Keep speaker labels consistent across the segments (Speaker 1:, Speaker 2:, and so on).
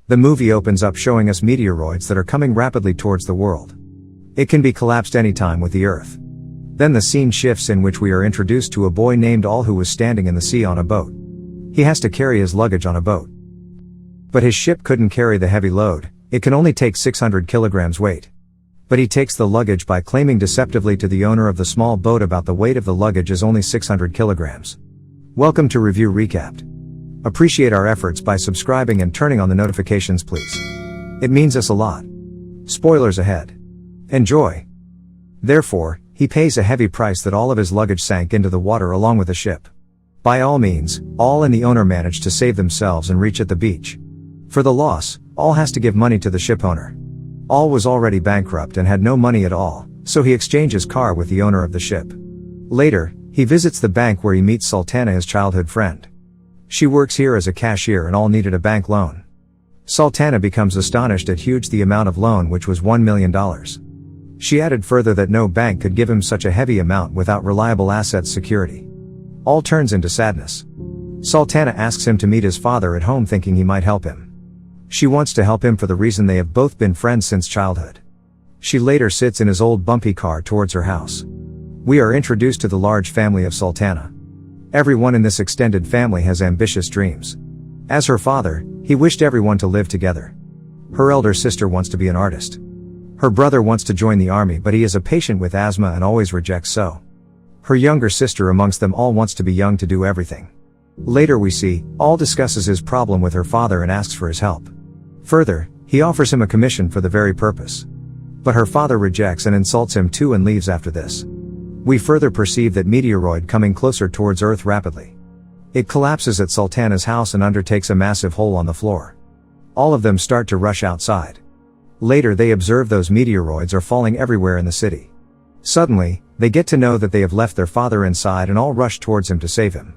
Speaker 1: The movie opens up showing us meteoroids that are coming rapidly towards the world. It can be collapsed anytime with the Earth. Then the scene shifts in which we are introduced to a boy named All who was standing in the sea on a boat. He has to carry his luggage on a boat. But his ship couldn't carry the heavy load, it can only take 600 kilograms weight. But he takes the luggage by claiming deceptively to the owner of the small boat about the weight of the luggage is only 600 kilograms. Welcome to Review Recapped. Appreciate our efforts by subscribing and turning on the notifications please. It means us a lot. Spoilers ahead. Enjoy. Therefore, he pays a heavy price that all of his luggage sank into the water along with the ship. By all means, All and the owner manage to save themselves and reach at the beach. For the loss, All has to give money to the ship owner. All was already bankrupt and had no money at all, so he exchanges car with the owner of the ship. Later, he visits the bank where he meets Sultana, his childhood friend. She works here as a cashier and All needed a bank loan. Sultana becomes astonished at the amount of loan, which was $1 million. She added further that no bank could give him such a heavy amount without reliable assets security. All turns into sadness. Sultana asks him to meet his father at home thinking he might help him. She wants to help him for the reason they have both been friends since childhood. She later sits in his old bumpy car towards her house. We are introduced to the large family of Sultana. Everyone in this extended family has ambitious dreams. As her father, he wished everyone to live together. Her elder sister wants to be an artist. Her brother wants to join the army but he is a patient with asthma and always rejects so. Her younger sister amongst them all wants to be young to do everything. Later we see, All discusses his problem with her father and asks for his help. Further, he offers him a commission for the very purpose. But her father rejects and insults him too and leaves after this. We further perceive that meteoroid coming closer towards Earth rapidly. It collapses at Sultana's house and undertakes a massive hole on the floor. All of them start to rush outside. Later they observe those meteoroids are falling everywhere in the city. Suddenly, they get to know that they have left their father inside and all rush towards him to save him.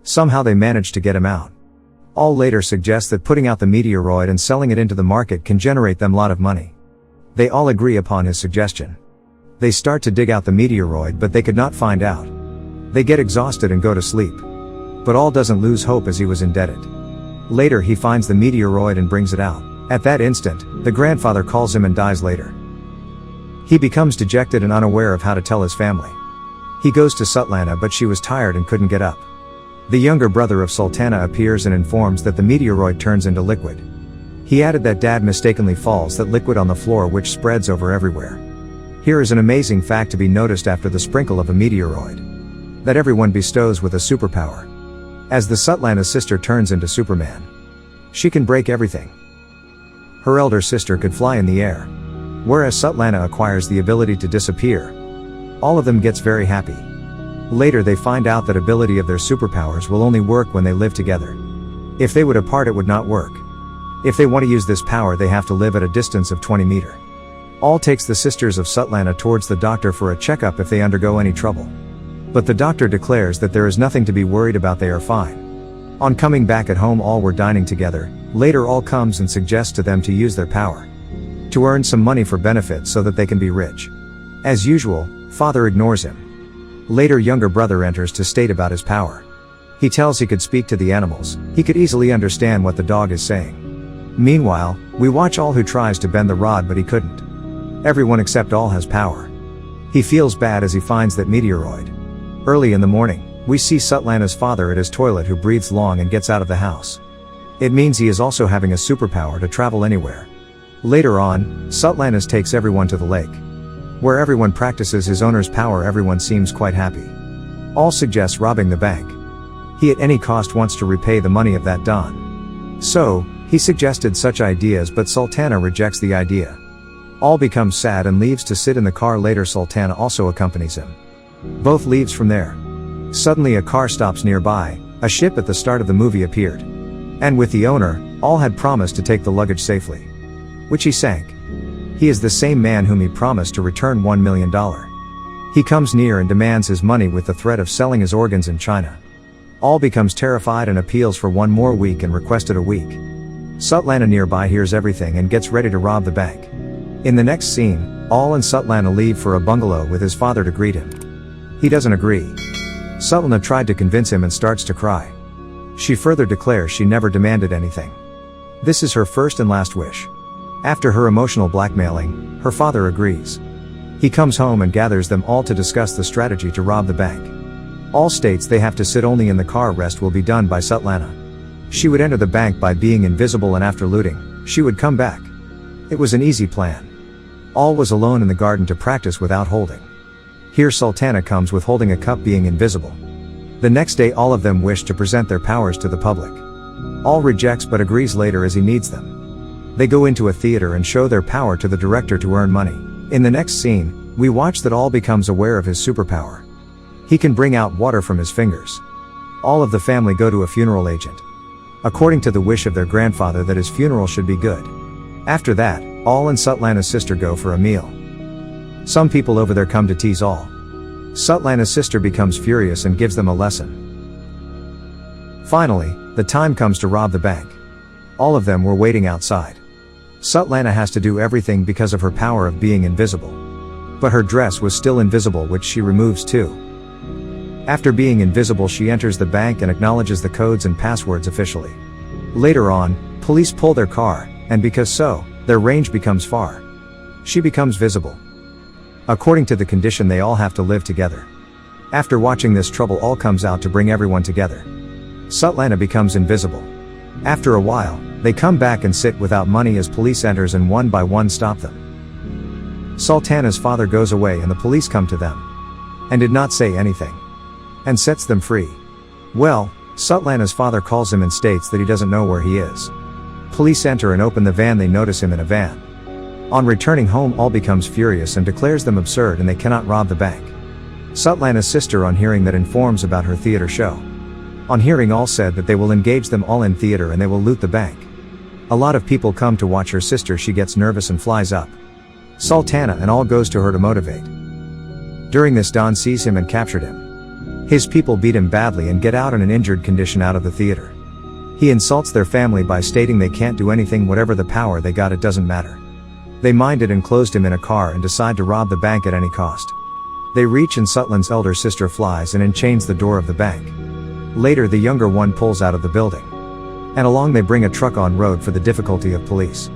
Speaker 1: Somehow they manage to get him out. All later suggests that putting out the meteoroid and selling it into the market can generate them a lot of money. They all agree upon his suggestion. They start to dig out the meteoroid but they could not find out. They get exhausted and go to sleep. But All doesn't lose hope as he was indebted. Later he finds the meteoroid and brings it out. At that instant, the grandfather calls him and dies later. He becomes dejected and unaware of how to tell his family. He goes to Sultana but she was tired and couldn't get up. The younger brother of Sultana appears and informs that the meteoroid turns into liquid. He added that Dad mistakenly falls that liquid on the floor which spreads over everywhere. Here is an amazing fact to be noticed after the sprinkle of a meteoroid. That everyone bestows with a superpower. As the Sultana's sister turns into Superman. She can break everything. Her elder sister could fly in the air. Whereas Sultana acquires the ability to disappear. All of them gets very happy. Later they find out that ability of their superpowers will only work when they live together. If they would apart it would not work. If they want to use this power they have to live at a distance of 20 meters. All takes the sisters of Sultana towards the doctor for a checkup if they undergo any trouble. But the doctor declares that there is nothing to be worried about, they are fine. On coming back at home all were dining together. Later All comes and suggests to them to use their power. To earn some money for benefits so that they can be rich. As usual, father ignores him. Later younger brother enters to state about his power. He tells he could speak to the animals, he could easily understand what the dog is saying. Meanwhile, we watch All who tries to bend the rod but he couldn't. Everyone except All has power. He feels bad as he finds that meteoroid. Early in the morning, we see Sultana's father at his toilet who breathes long and gets out of the house. It means he is also having a superpower to travel anywhere. Later on, Sultana's takes everyone to the lake. Where everyone practices his owner's power, everyone seems quite happy. All suggests robbing the bank. He at any cost wants to repay the money of that Don. So, he suggested such ideas but Sultana rejects the idea. All becomes sad and leaves to sit in the car. Later Sultana also accompanies him. Both leaves from there. Suddenly a car stops nearby, a ship at the start of the movie appeared. And with the owner, All had promised to take the luggage safely. Which he sank. He is the same man whom he promised to return $1 million. He comes near and demands his money with the threat of selling his organs in China. All becomes terrified and appeals for one more week and requested a week. Sultana nearby hears everything and gets ready to rob the bank. In the next scene, All and Sultana leave for a bungalow with his father to greet him. He doesn't agree. Sultana tried to convince him and starts to cry. She further declares she never demanded anything. This is her first and last wish. After her emotional blackmailing, her father agrees. He comes home and gathers them all to discuss the strategy to rob the bank. All states they have to sit only in the car. Rest will be done by Svetlana. She would enter the bank by being invisible, and after looting, she would come back. It was an easy plan. All was alone in the garden to practice without holding. Here Sultana comes with holding a cup, being invisible. The next day all of them wish to present their powers to the public. All rejects but agrees later as he needs them. They go into a theater and show their power to the director to earn money. In the next scene, we watch that All becomes aware of his superpower. He can bring out water from his fingers. All of the family go to a funeral agent. According to the wish of their grandfather that his funeral should be good. After that, All and Svetlana's sister go for a meal. Some people over there come to tease All. Svetlana's sister becomes furious and gives them a lesson. Finally, the time comes to rob the bank. All of them were waiting outside. Svetlana has to do everything because of her power of being invisible. But her dress was still invisible, which she removes too. After being invisible, she enters the bank and acknowledges the codes and passwords officially. Later on, police pull their car, and because so, their range becomes far. She becomes visible. According to the condition, they all have to live together. After watching this trouble, All comes out to bring everyone together. Svetlana becomes invisible. After a while, they come back and sit without money as police enters and one by one stop them. Sultana's father goes away and the police come to them. And did not say anything. And sets them free. Well, Svetlana's father calls him and states that he doesn't know where he is. Police enter and open the van. They notice him in a van. On returning home, All becomes furious and declares them absurd and they cannot rob the bank. Svetlana's sister, on hearing that, informs about her theater show. On hearing, All said that they will engage them all in theater and they will loot the bank. A lot of people come to watch her sister. She gets nervous and flies up. Sultana and All goes to her to motivate. During this, Don sees him and captured him. His people beat him badly and get out in an injured condition out of the theater. He insults their family by stating they can't do anything. Whatever the power they got, it doesn't matter. They mind it and closed him in a car and decide to rob the bank at any cost. They reach and Svetlana's elder sister flies and enchains the door of the bank. Later the younger one pulls out of the building. And along they bring a truck on road for the difficulty of police.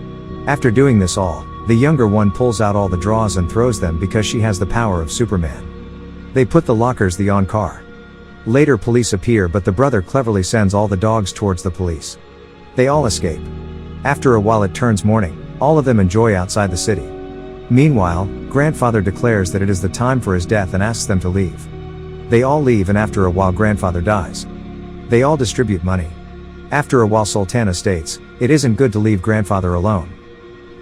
Speaker 1: After doing this all, the younger one pulls out all the drawers and throws them because she has the power of Superman. They put the lockers the on car. Later police appear but the brother cleverly sends all the dogs towards the police. They all escape. After a while it turns morning, all of them enjoy outside the city. Meanwhile, grandfather declares that it is the time for his death and asks them to leave. They all leave and after a while grandfather dies. They all distribute money. After a while Sultana states, it isn't good to leave grandfather alone.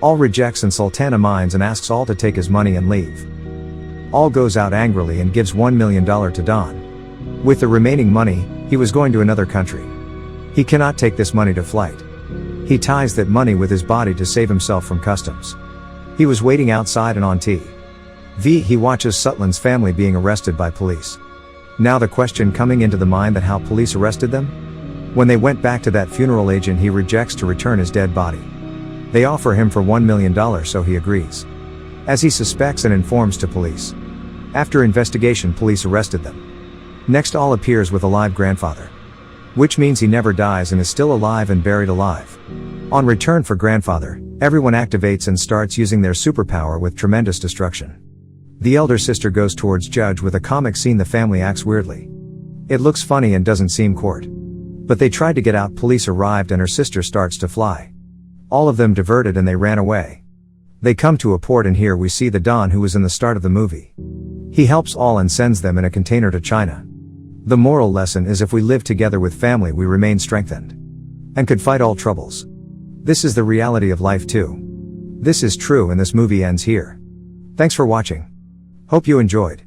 Speaker 1: All rejects and Sultana minds and asks All to take his money and leave. All goes out angrily and gives $1 million to Don. With the remaining money, he was going to another country. He cannot take this money to flight. He ties that money with his body to save himself from customs. He was waiting outside and on TV. He watches Svetlana's family being arrested by police. Now the question coming into the mind that how police arrested them? When they went back to that funeral agent, he rejects to return his dead body. They offer him for $1 million, so he agrees. As he suspects and informs to police. After investigation, police arrested them. Next, All appears with a live grandfather. Which means he never dies and is still alive and buried alive. On return for grandfather, everyone activates and starts using their superpower with tremendous destruction. The elder sister goes towards judge with a comic scene. The family acts weirdly. It looks funny and doesn't seem court. But they tried to get out. Police arrived and her sister starts to fly. All of them diverted and they ran away. They come to a port and here we see the Don who was in the start of the movie. He helps All and sends them in a container to China. The moral lesson is if we live together with family we remain strengthened. And could fight all troubles. This is the reality of life too. This is true and this movie ends here. Thanks for watching. Hope you enjoyed.